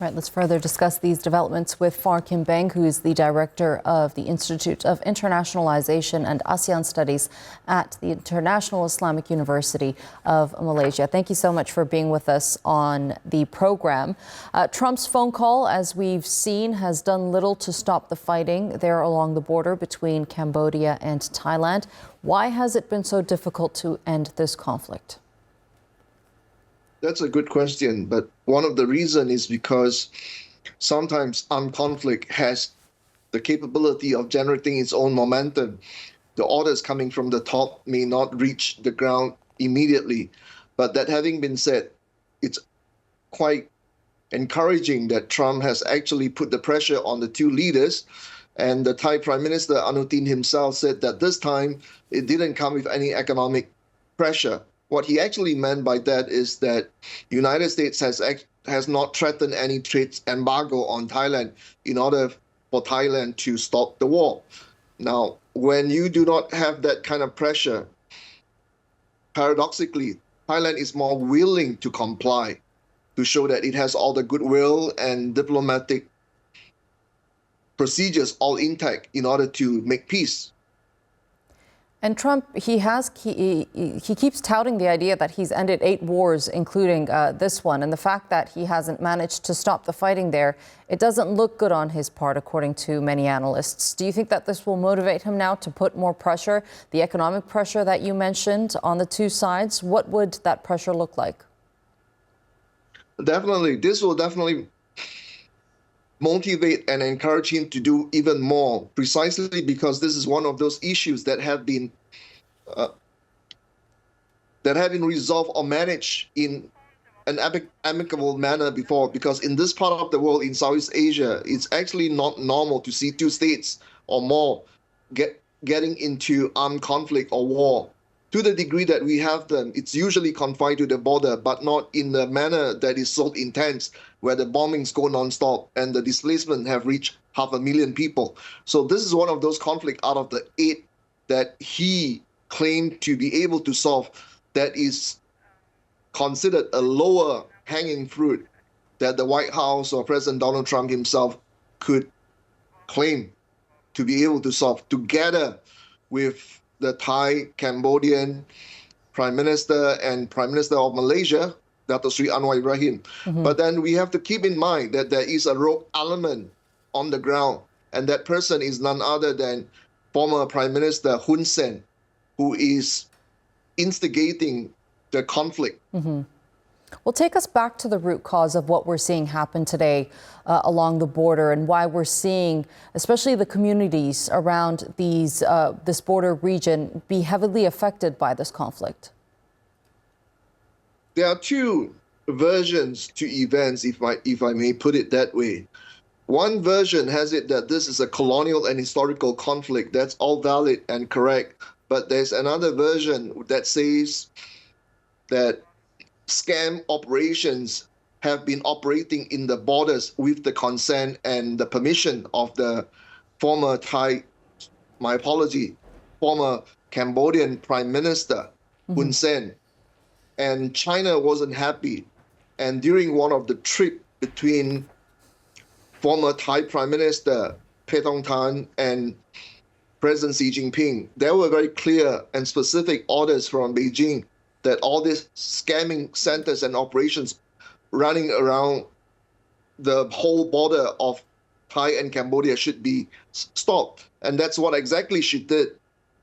Right, let's further discuss these developments with Phar Kim Beng, who is the director of the Institute of Internationalization and ASEAN Studies at the International Islamic University of Malaysia. Thank you so much for being with us on the program. Trump's phone call, as we've seen, has done little to stop the fighting there along the border between Cambodia and Thailand. Why has it been so difficult to end this conflict? That's a good question, but one of the reasons is because sometimes armed conflict has the capability of generating its own momentum. The orders coming from the top may not reach the ground immediately, but that having been said, it's quite encouraging that Trump has actually put the pressure on the two leaders. And the Thai Prime Minister Anutin himself said that this time it didn't come with any economic pressure. What he actually meant by that is that the United States has not threatened any trade embargo on Thailand in order for Thailand to stop the war. Now, when you do not have that kind of pressure, paradoxically, Thailand is more willing to comply to show that it has all the goodwill and diplomatic procedures all intact in order to make peace. And Trump, he keeps touting the idea that he's ended 8 wars, including this one. And the fact that he hasn't managed to stop the fighting there, it doesn't look good on his part, according to many analysts. Do you think that this will motivate him now to put more pressure, the economic pressure that you mentioned, on the two sides? What would that pressure look like? Definitely. This will definitely motivate and encourage him to do even more, precisely because this is one of those issues that have been resolved or managed in an amicable manner before. Because in this part of the world, in Southeast Asia, it's actually not normal to see 2 states or more getting into armed conflict or war. To the degree that we have them, it's usually confined to the border, but not in the manner that is so intense, where the bombings go nonstop and the displacement have reached 500,000 people. So this is one of those conflicts out of the 8 that he claimed to be able to solve that is considered a lower hanging fruit that the White House or President Donald Trump himself could claim to be able to solve together with the Thai, Cambodian Prime Minister and Prime Minister of Malaysia, Dato Sri Anwar Ibrahim. But then we have to keep in mind that there is a rogue element on the ground, and that person is none other than former Prime Minister Hun Sen, who is instigating the conflict. Well, take us back to the root cause of what we're seeing happen today along the border, and why we're seeing, especially the communities around this border region, be heavily affected by this conflict. There are 2 versions to events, if I may put it that way. One version has it that this is a colonial and historical conflict. That's all valid and correct. But there's another version that says that scam operations have been operating in the borders with the consent and the permission of the former former Cambodian Prime Minister Hun Sen. And China wasn't happy. And during one of the trips between former Thai Prime Minister Paetongtarn and President Xi Jinping, there were very clear and specific orders from Beijing that all these scamming centers and operations running around the whole border of Thai and Cambodia should be stopped. And that's what exactly she did.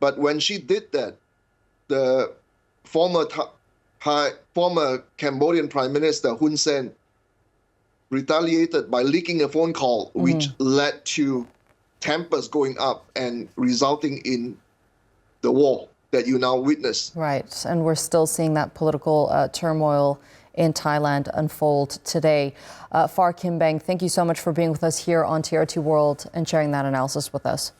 But when she did that, the former Cambodian Prime Minister Hun Sen retaliated by leaking a phone call, which led to tempers going up and resulting in the war that you now witness. Right, and we're still seeing that political turmoil in Thailand unfold today. Phar Kim Beng, thank you so much for being with us here on TRT World and sharing that analysis with us.